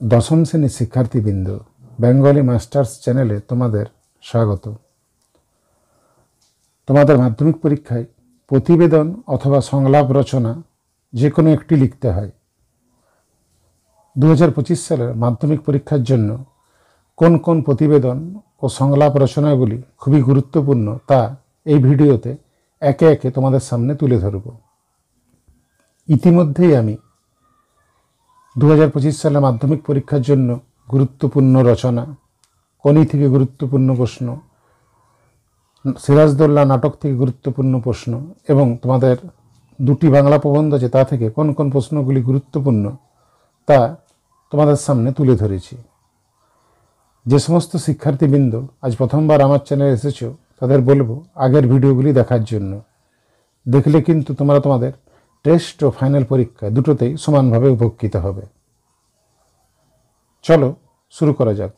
দশম শ্রেণীর শিক্ষার্থীবৃন্দ, বেঙ্গলি মাস্টার্স চ্যানেলে তোমাদের স্বাগত। তোমাদের মাধ্যমিক পরীক্ষায় প্রতিবেদন অথবা সংলাপ রচনা যে কোনো একটি লিখতে হয়। 2025 সালের মাধ্যমিক পরীক্ষার জন্য কোন কোন প্রতিবেদন ও সংলাপ রচনাগুলি খুবই গুরুত্বপূর্ণ তা এই ভিডিওতে একে একে তোমাদের সামনে তুলে ধরব। ইতিমধ্যেই আমি 2025 সালের মাধ্যমিক পরীক্ষার জন্য গুরুত্বপূর্ণ রচনা, কোনি থেকে গুরুত্বপূর্ণ প্রশ্ন, সিরাজদৌল্লা নাটক থেকে গুরুত্বপূর্ণ প্রশ্ন এবং তোমাদের দুটি বাংলা প্রবন্ধ আছে তা থেকে কোন কোন প্রশ্নগুলি গুরুত্বপূর্ণ তা তোমাদের সামনে তুলে ধরেছি। যে সমস্ত শিক্ষার্থীবৃন্দ আজ প্রথমবার আমার চ্যানেলে এসেছো তাদের বলবো আগের ভিডিওগুলি দেখার জন্য। দেখলে কিন্তু তোমরা তোমাদের টেস্ট ও ফাইনাল পরীক্ষা দুটোতেই সমানভাবে উপকৃত হবে। চলো শুরু করা যাক।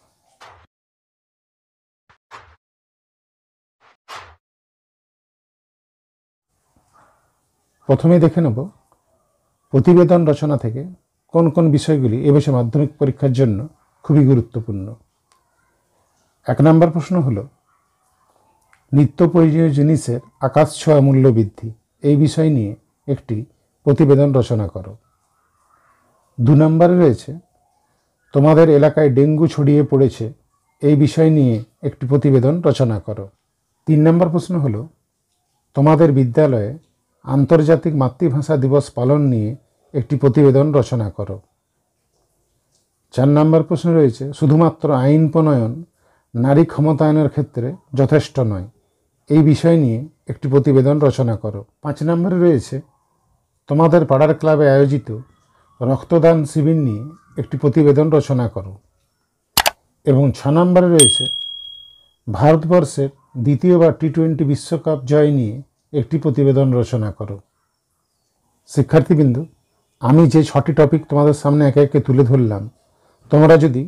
প্রথমে দেখে নেব প্রতিবেদন রচনা থেকে কোন কোন বিষয়গুলি এবছর মাধ্যমিক পরীক্ষার জন্য খুবই গুরুত্বপূর্ণ। 1 নম্বর প্রশ্ন হলো নিত্য প্রয়োজনীয় জিনিসের আকাশ ছোঁয়া মূল্য বৃদ্ধি, এই বিষয় নিয়ে একটি প্রতিবেদন রচনা করো। 2 নম্বরে রয়েছে তোমাদের এলাকায় ডেঙ্গু ছড়িয়ে পড়েছে, এই বিষয় নিয়ে একটি প্রতিবেদন রচনা করো। 3 নম্বর প্রশ্ন হলো তোমাদের বিদ্যালয়ে আন্তর্জাতিক মাতৃভাষা দিবস পালন নিয়ে একটি প্রতিবেদন রচনা করো। 4 নম্বর প্রশ্ন রয়েছে শুধুমাত্র আইন প্রণয়ন নারী ক্ষমতায়নের ক্ষেত্রে যথেষ্ট নয়, এই বিষয় নিয়ে একটি প্রতিবেদন রচনা করো। 5 নম্বরে রয়েছে তোমাদের পাড়ার ক্লাবে আয়োজিত রক্তদান শিবির নিয়ে একটি প্রতিবেদন রচনা করো। এবং 6 নম্বরে রয়েছে ভারতবর্ষের দ্বিতীয়বার টি-20 বিশ্বকাপ জয় নিয়ে একটি প্রতিবেদন রচনা করো। শিক্ষার্থীবৃন্দ, আমি যে 6টি টপিক তোমাদের সামনে একে একে তুলে ধরলাম, তোমরা যদি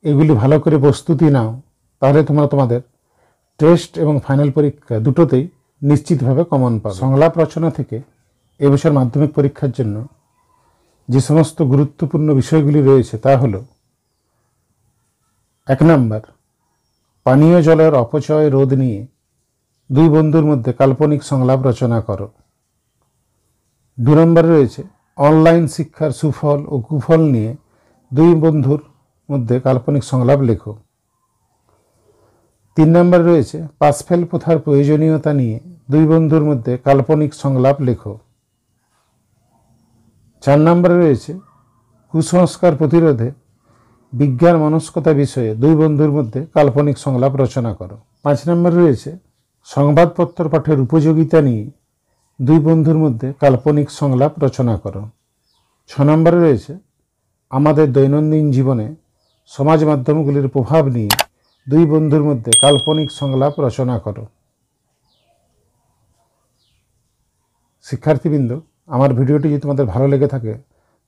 এগুলি ভালো করে প্রস্তুতি নাও তাহলে তোমরা তোমাদের টেস্ট এবং ফাইনাল পরীক্ষা দুটোতেই নিশ্চিতভাবে কমন পাবে। সংলাপ রচনা থেকে এবছর মাধ্যমিক পরীক্ষার জন্য যে সমস্ত গুরুত্বপূর্ণ বিষয়গুলি রয়েছে তা হলো 1 নম্বর পানীয় জলের অপচয় রোধ নিয়ে 2 বন্ধুর মধ্যে কাল্পনিক সংলাপ রচনা করো। 2 নম্বরে রয়েছে অনলাইন শিক্ষার সুফল ও কুফল নিয়ে 2 বন্ধুর মধ্যে কাল্পনিক সংলাপ লেখো। 3 নম্বরে রয়েছে পাসফেল প্রথার প্রয়োজনীয়তা নিয়ে 2 বন্ধুর মধ্যে কাল্পনিক সংলাপ লেখো। 4 নম্বরে রয়েছে কুসংস্কার প্রতিরোধে বিজ্ঞান মনস্কতা বিষয়ে 2 বন্ধুর মধ্যে কাল্পনিক সংলাপ রচনা করো। 5 নম্বরে রয়েছে সংবাদপত্র পাঠের উপযোগিতা নিয়ে 2 বন্ধুর মধ্যে কাল্পনিক সংলাপ রচনা করো। 6 নম্বরে রয়েছে আমাদের দৈনন্দিন জীবনে সমাজ মাধ্যমগুলির প্রভাব নিয়ে 2 বন্ধুর মধ্যে কাল্পনিক সংলাপ রচনা করো। শিক্ষার্থীবৃন্দ, আমার ভিডিওটি যদি তোমাদের ভালো লেগে থাকে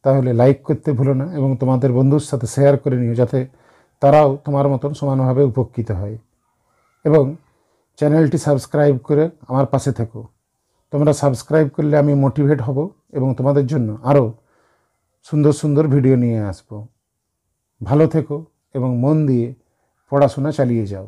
তাহলে লাইক করতে ভুলো না এবং তোমাদের বন্ধুর সাথে শেয়ার করে নিও যাতে তারাও তোমার মতন সমানভাবে উপকৃত হয়। এবং চ্যানেলটি সাবস্ক্রাইব করে আমার পাশে থেকো। তোমরা সাবস্ক্রাইব করলে আমি মোটিভেট হব এবং তোমাদের জন্য আরও সুন্দর সুন্দর ভিডিও নিয়ে আসব। ভালো থেকো এবং মন দিয়ে পড়াশোনা চালিয়ে যাও।